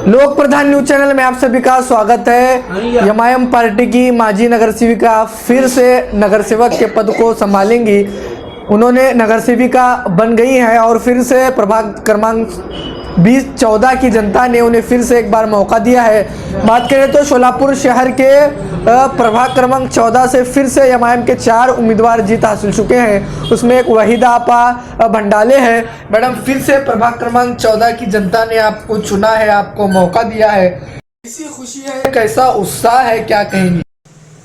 लोक प्रधान news channel में आप सभी का स्वागत है। एमआईएम पार्टी की माजी नगर सेविका फिर से नगर सेवक के पद को संभालेंगी। उन्होंने नगर सेविका बन गई हैं और फिर से प्रभाग क्रमांक 20-14 की जनता ने उन्हें फिर से एक बार मौका दिया है। बात करें तो शोलापुर शहर के प्रभाग क्रमांक 14 से फिर से एमआईएम के 4 उम्मीदवार जीत हासिल चुके हैं। उसमें एक वहीदा आपा भंडाले है। मैडम, फिर से प्रभाग क्रमांक 14 की जनता ने आपको चुना है, आपको मौका दिया है, कैसी खुशी है, कैसा उत्साह है, क्या कहेंगी?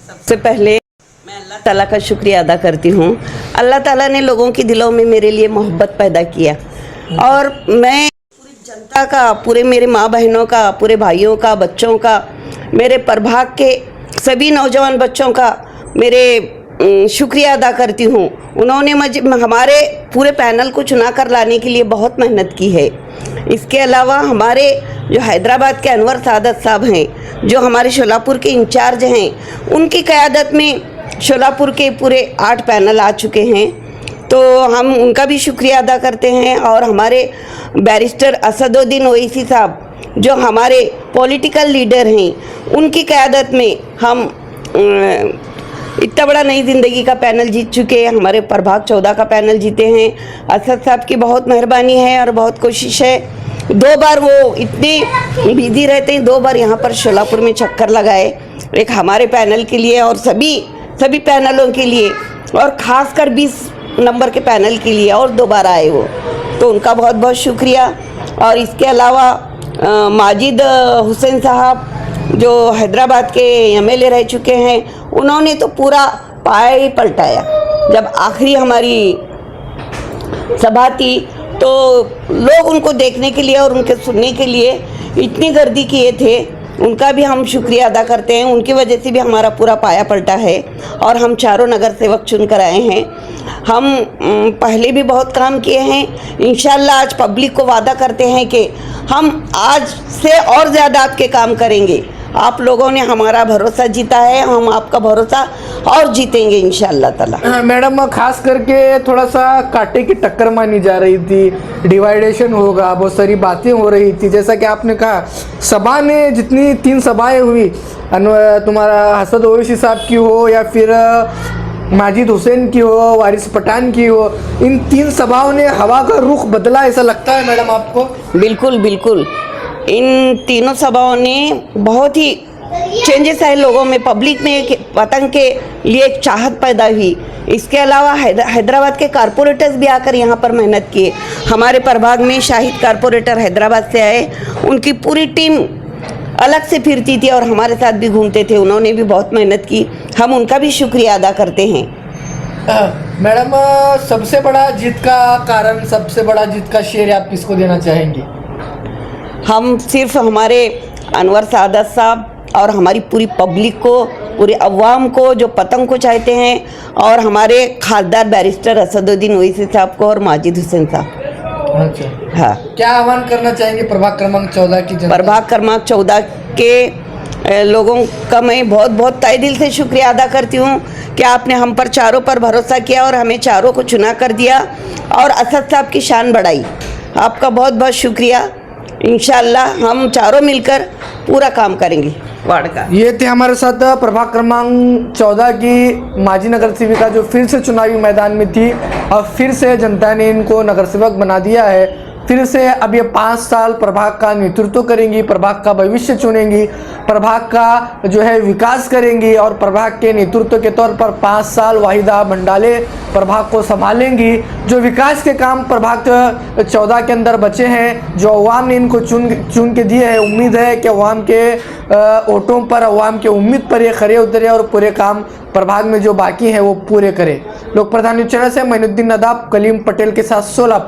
सबसे पहले मैं अल्लाह ताला का शुक्रिया अदा करती हूँ। अल्लाह ताला ने लोगों के दिलों में मेरे लिए मोहब्बत पैदा किया और मैं पूरी जनता का, पूरे मेरे माँ बहनों का, पूरे भाइयों का, बच्चों का, मेरे प्रभाग के सभी नौजवान बच्चों का मेरे शुक्रिया अदा करती हूँ। उन्होंने मुझे हमारे पूरे पैनल को चुना कर लाने के लिए बहुत मेहनत की है। इसके अलावा हमारे जो हैदराबाद के अनवर सादत साहब हैं, जो हमारे शोलापुर के इंचार्ज हैं, उनकी क़यादत में शोलापुर के पूरे 8 पैनल आ चुके हैं, तो हम उनका भी शुक्रिया अदा करते हैं। और हमारे बैरिस्टर असदुद्दीन ओवैसी साहब जो हमारे पॉलिटिकल लीडर हैं, उनकी क़यादत में हम इतना बड़ा नई ज़िंदगी का पैनल जीत चुके हैं। हमारे प्रभाग 14 का पैनल जीते हैं। असद साहब की बहुत मेहरबानी है और बहुत कोशिश है। 2 बार वो इतने बिजी रहते हैं, 2 बार यहाँ पर शोलापुर में चक्कर लगाए, एक हमारे पैनल के लिए और सभी पैनलों के लिए, और ख़ासकर 20 नंबर के पैनल के लिए, और 2 बार आए वो, तो उनका बहुत बहुत शुक्रिया। और इसके अलावा माजिद हुसैन साहब जो हैदराबाद के एमएलए रह चुके हैं, उन्होंने तो पूरा पाया ही पलटाया। जब आखिरी हमारी सभा थी तो लोग उनको देखने के लिए और उनके सुनने के लिए इतनी गर्दी किए थे। उनका भी हम शुक्रिया अदा करते हैं। उनकी वजह से भी हमारा पूरा पाया पलटा है और हम 4 नगर सेवक चुन कर आए हैं। हम पहले भी बहुत काम किए हैं। इंशाल्लाह आज पब्लिक को वादा करते हैं कि हम आज से और ज़्यादा आपके काम करेंगे। आप लोगों ने हमारा भरोसा जीता है, हम आपका भरोसा और जीतेंगे इंशाल्लाह ताला। मैडम, खास करके थोड़ा सा कांटे की टक्कर मानी जा रही थी, डिवाइडेशन होगा, बहुत सारी बातें हो रही थी। जैसा कि आपने कहा, सभा में जितनी 3 सभाएं हुई, तुम्हारा असद ओवैसी साहब की हो या फिर माजिद हुसैन की हो, वारिस पठान की हो, इन 3 सभाओं ने हवा का रुख बदला, ऐसा लगता है मैडम आपको? बिल्कुल बिल्कुल, इन तीनों सभाओं ने बहुत ही चेंजेस आए लोगों में, पब्लिक में पतंग के लिए एक चाहत पैदा हुई। इसके अलावा हैदराबाद के कारपोरेटर्स भी आकर यहाँ पर मेहनत किए। हमारे प्रभाग में शाहिद कारपोरेटर हैदराबाद से आए, उनकी पूरी टीम अलग से फिरती थी और हमारे साथ भी घूमते थे। उन्होंने भी बहुत मेहनत की, हम उनका भी शुक्रिया अदा करते हैं। मैडम, सबसे बड़ा जीत का कारण, सबसे बड़ा जीत का श्रेय आप किसको देना चाहेंगे? हम सिर्फ हमारे अनवर सादत साहब और हमारी पूरी पब्लिक को, पूरे अवाम को जो पतंग को चाहते हैं, और हमारे खासदार बैरिस्टर असदुद्दीन ओवैसी साहब को और माजिद हुसैन साहब। अच्छा, हाँ, क्या आह्वान करना चाहेंगे प्रभाग क्रमांक 14 की जनता? प्रभाग क्रमांक 14 के लोगों का मैं बहुत बहुत तहे दिल से शुक्रिया अदा करती हूँ कि आपने हम पर चारों पर भरोसा किया और हमें चारों को चुना कर दिया और असद साहब की शान बढ़ाई। आपका बहुत बहुत शुक्रिया। इंशाल्लाह हम चारों मिलकर पूरा काम करेंगे वार्ड का। ये थे हमारे साथ प्रभाग क्रमांक 14 की माजी नगर सेविका जो फिर से चुनावी मैदान में थी और फिर से जनता ने इनको नगर सेवक बना दिया है। फिर से अब ये 5 साल प्रभाग का नेतृत्व करेंगी, प्रभाग का भविष्य चुनेंगी, प्रभाग का जो है विकास करेंगी और प्रभाग के नेतृत्व के तौर पर 5 साल वहीदा भंडाले प्रभाग को संभालेंगी। जो विकास के काम प्रभाग 14 के अंदर बचे हैं, जो अवाम ने इनको चुन के दिए हैं, उम्मीद है कि अवाम के वोटों पर, अवाम के उम्मीद पर ये खरे उतरे और पूरे काम प्रभाग में जो बाकी हैं वो पूरे करें। लोक प्रधान न्यूज चैनल से मोइनुद्दीन नदाब, कलीम पटेल के साथ सोलापुर।